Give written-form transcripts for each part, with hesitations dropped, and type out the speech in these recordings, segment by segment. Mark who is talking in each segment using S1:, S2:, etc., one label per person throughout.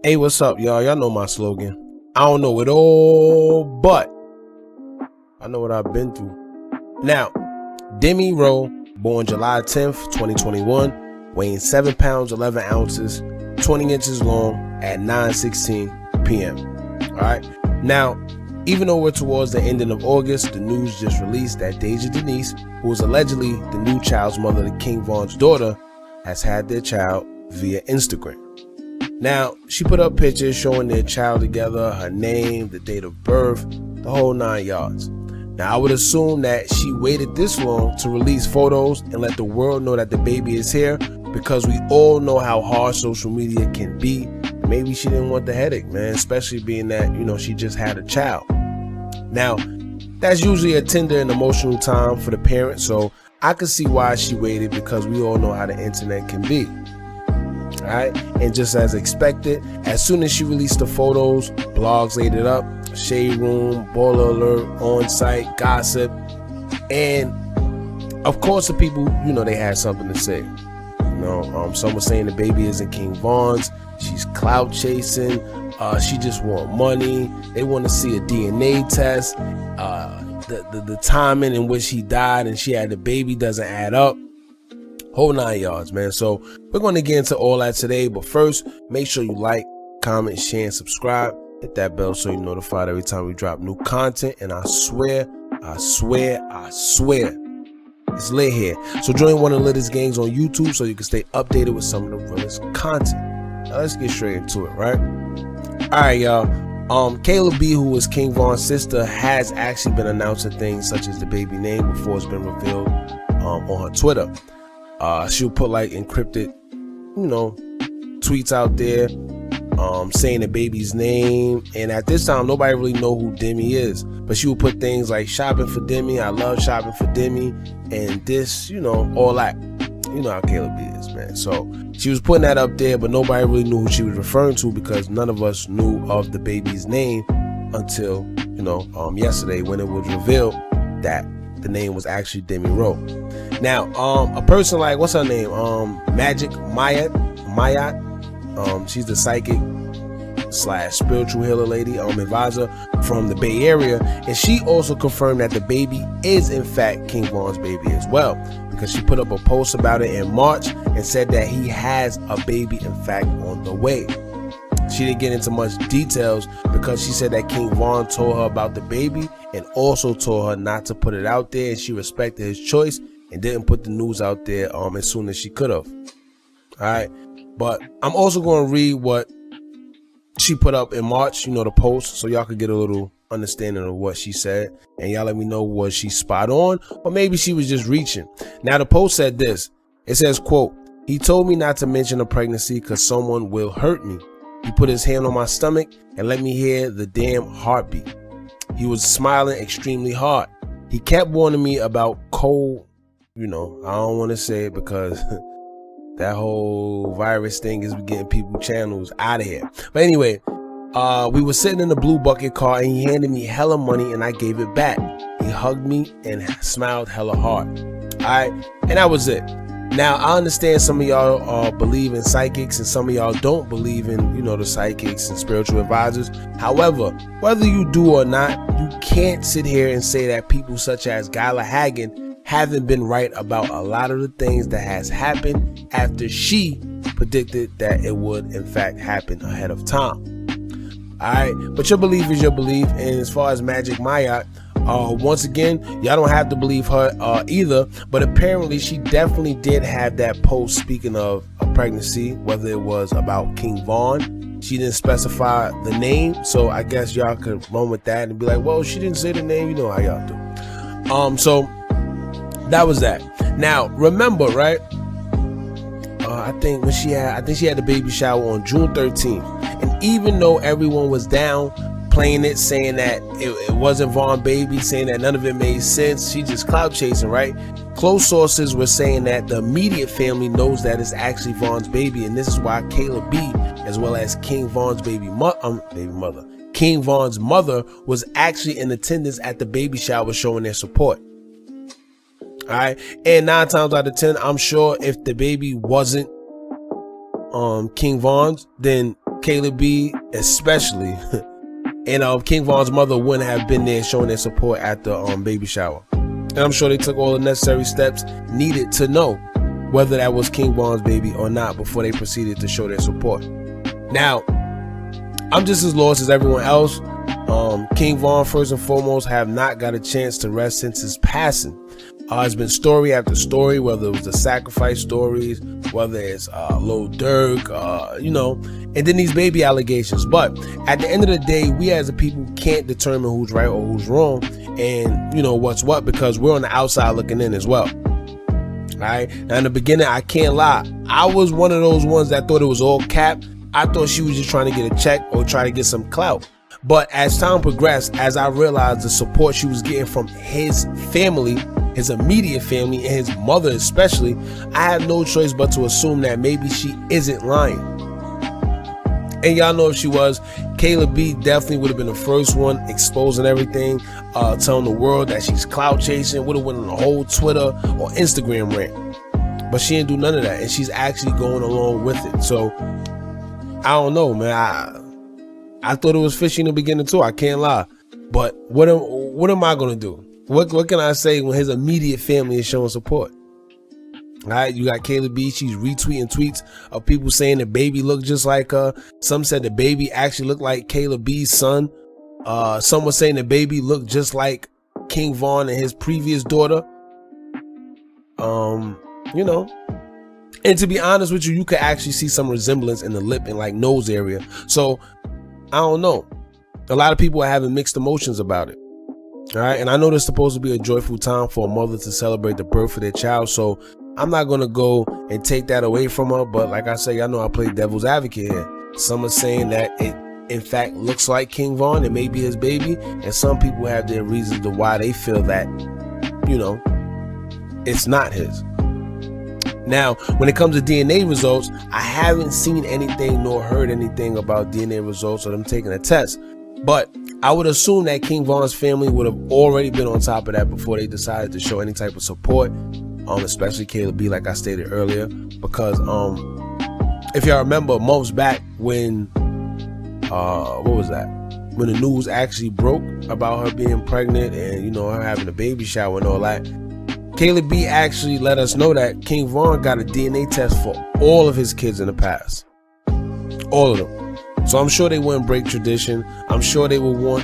S1: Hey, what's up, y'all? Y'all know my slogan. I don't know it all, but I know what I've been through. Now, Demi Rowe, born July 10th, 2021, weighing 7 pounds, 11 ounces, 20 inches long at 9:16 p.m. All right. Now, even though we're towards the ending of August, the news just released that Deja Denise, who is allegedly the new child's mother to King Von's daughter, has had their child via Instagram. Now, she put up pictures showing their child together, her name, the date of birth, the whole 9 yards. Now, I would assume that she waited this long to release photos and let the world know that the baby is here, because we all know how hard social media can be. Maybe she didn't want the headache, man, especially being that, she just had a child. Now, that's usually a tender and emotional time for the parent, so I could see why she waited, because we all know how the internet can be. All right, and just as expected, as soon as she released the photos, blogs laid it up, shade room, baller alert, on site, gossip, and of course the people, they had something to say. Some were saying the baby isn't King Von's, she's clout chasing, she just want money, they want to see a DNA test, the timing in which he died and she had the baby doesn't add up. Whole 9 yards, man. So we're going to get into all that today, but first, make sure you like, comment, share, and subscribe. Hit that bell so you're notified every time we drop new content. And I swear, it's lit here. So join one of the latest gangs on YouTube so you can stay updated with some of the realest content. Now let's get straight into it, right? All right, y'all. Caleb B, who is King Von's sister, has actually been announcing things such as the baby name before it's been revealed on her Twitter. She'll put like encrypted, tweets out there, saying the baby's name. And at this time, nobody really know who Demi is, but she will put things like shopping for Demi. I love shopping for Demi. And this, all that, how Caleb B is, man. So she was putting that up there, but nobody really knew who she was referring to, because none of us knew of the baby's name until, yesterday, when it was revealed that the name was actually Demi Rowe. Now, a person like, what's her name? Magic Mayat. She's the psychic / spiritual healer lady, advisor from the Bay Area. And she also confirmed that the baby is in fact King Von's baby as well, because she put up a post about it in March and said that he has a baby in fact on the way. She didn't get into much details because she said that King Von told her about the baby and also told her not to put it out there, and she respected his choice and didn't put the news out there as soon as she could have. All right, but I'm also going to read what she put up in March, the post, so y'all could get a little understanding of what she said, and y'all let me know, was she spot on or maybe she was just reaching. Now, the post said this. It says, quote, "He told me not to mention a pregnancy because someone will hurt me. He put his hand on my stomach and let me hear the damn heartbeat. He was smiling extremely hard. He kept warning me about cold, I don't want to say it because that whole virus thing is getting people channels out of here. But anyway, we were sitting in the blue bucket car and he handed me hella money and I gave it back. He hugged me and smiled hella hard." All right, and that was it. Now, I understand some of y'all believe in psychics and some of y'all don't believe in, the psychics and spiritual advisors. However, whether you do or not, you can't sit here and say that people such as Gala Hagen haven't been right about a lot of the things that has happened after she predicted that it would in fact happen ahead of time. All right, but your belief is your belief. And as far as Magic Mayat, once again, y'all don't have to believe her either, but apparently she definitely did have that post speaking of a pregnancy, whether it was about King Von. She didn't specify the name, so I guess y'all could run with that and be like, well, she didn't say the name, you know how y'all do. So that was that. Now, remember, right? I think she had the baby shower on June 13th. And even though everyone was down playing it, saying that it wasn't Von baby, saying that none of it made sense, she just clout chasing, right? Close sources were saying that the immediate family knows that it's actually Von's baby, and this is why Caleb B, as well as King Von's mother, King Von's mother, was actually in attendance at the baby shower showing their support. All right, and 9 times out of 10, I'm sure if the baby wasn't King Von's, then Kayla B especially, and King Von's mother wouldn't have been there showing their support at the baby shower. And I'm sure they took all the necessary steps needed to know whether that was King Von's baby or not before they proceeded to show their support. Now, I'm just as lost as everyone else. King Von, first and foremost, have not got a chance to rest since his passing. It's been story after story, whether it was the sacrifice stories, whether it's Lil Durk, and then these baby allegations. But at the end of the day, we as a people can't determine who's right or who's wrong and what's what, because we're on the outside looking in as well. All right. Now, in the beginning, I can't lie, I was one of those ones that thought it was all cap. I thought she was just trying to get a check or try to get some clout. But as time progressed, as I realized the support she was getting from his family, his immediate family, and his mother especially, I had no choice but to assume that maybe she isn't lying. And y'all know if she was, Kayla B definitely would have been the first one exposing everything, telling the world that she's clout chasing, would have went on the whole Twitter or Instagram rant. But she didn't do none of that, and she's actually going along with it. So I don't know, man. I thought it was fishy in the beginning too. I can't lie. But what am I gonna do? What can I say when his immediate family is showing support? All right, you got Kayla B. She's retweeting tweets of people saying the baby looked just like her. Some said the baby actually looked like Kayla B's son. Some were saying the baby looked just like King Von and his previous daughter. And to be honest with you, you could actually see some resemblance in the lip and like nose area. So I don't know. A lot of people are having mixed emotions about it. All right. And I know there's supposed to be a joyful time for a mother to celebrate the birth of their child. So I'm not going to go and take that away from her. But like I say, I know I play devil's advocate here. Some are saying that it in fact looks like King Von. It may be his baby. And some people have their reasons to why they feel that, it's not his. Now, when it comes to DNA results, I haven't seen anything nor heard anything about DNA results or them taking a test. But I would assume that King Von's family would have already been on top of that before they decided to show any type of support, especially Kayla B, like I stated earlier. Because if y'all remember months back when, when the news actually broke about her being pregnant and, her having a baby shower and all that, Kayla B actually let us know that King Von got a DNA test for all of his kids in the past. All of them. So I'm sure they wouldn't break tradition. I'm sure they would want,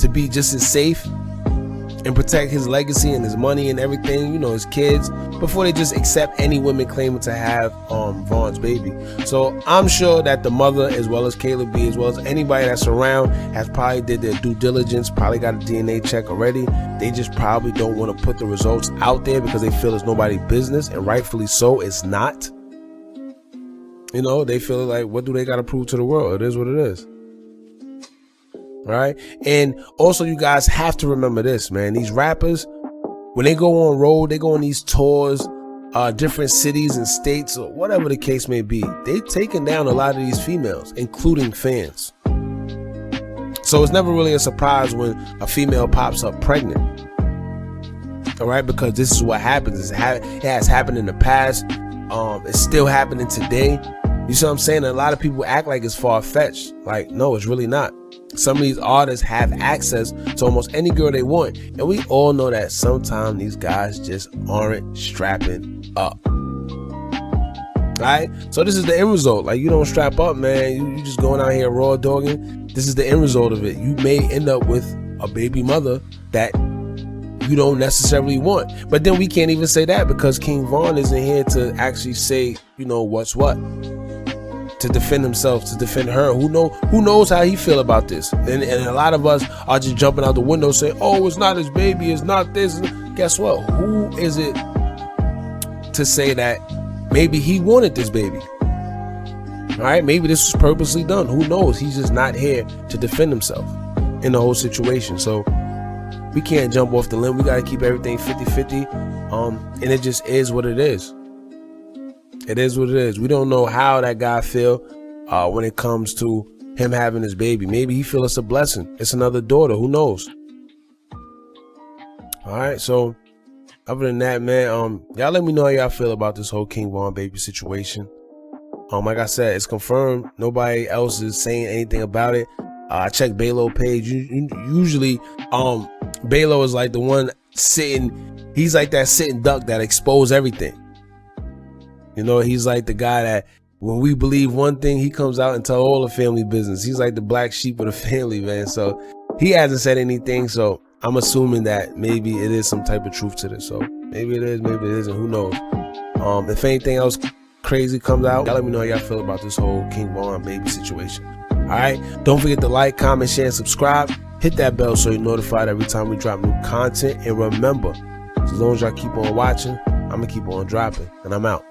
S1: to be just as safe and protect his legacy and his money and everything, his kids, before they just accept any women claiming to have Von's baby. So I'm sure that the mother, as well as Kayla B, as well as anybody that's around, has probably did their due diligence, probably got a DNA check already. They just probably don't want to put the results out there because they feel it's nobody's business, and rightfully so, it's not. They feel like, what do they got to prove to the world? It is what it is. Right? And also, you guys have to remember this, man. These rappers, when they go on road, they go on these tours, different cities and states, or whatever the case may be, they've taken down a lot of these females, including fans. So it's never really a surprise when a female pops up pregnant. All right? Because this is what happens. It has happened in the past. It's still happening today. You see what I'm saying? A lot of people act like it's far-fetched. Like, no, it's really not. Some of these artists have access to almost any girl they want. And we all know that sometimes these guys just aren't strapping up. Right? So this is the end result. Like, you don't strap up, man. You just going out here raw dogging. This is the end result of it. You may end up with a baby mother that you don't necessarily want. But then we can't even say that because King Von isn't here to actually say, what's what. To defend himself, to defend her. Who knows how he feel about this? And a lot of us are just jumping out the window saying, oh, it's not his baby, it's not this. Guess what? Who is it to say that maybe he wanted this baby? All right, maybe this was purposely done. Who knows? He's just not here to defend himself in the whole situation. So we can't jump off the limb. We got to keep everything 50-50. And it just is what it is. It is what it is. We don't know how that guy feel when it comes to him having his baby. Maybe he feel it's a blessing. It's another daughter. Who knows? All right. So other than that, man, y'all let me know how y'all feel about this whole King Von baby situation. Like I said, it's confirmed. Nobody else is saying anything about it. I checked Baylo page. Usually, Baylo is like the one sitting. He's like that sitting duck that expose everything. You know, he's like the guy that when we believe one thing, he comes out and tell all the family business. He's like the black sheep of the family, man. So he hasn't said anything. So I'm assuming that maybe it is some type of truth to this. So maybe it is, maybe it isn't. Who knows? If anything else crazy comes out, y'all let me know how y'all feel about this whole King Von baby situation. All right, don't forget to like, comment, share, and subscribe. Hit that bell so you're notified every time we drop new content. And remember, as long as y'all keep on watching, I'm gonna keep on dropping. And I'm out.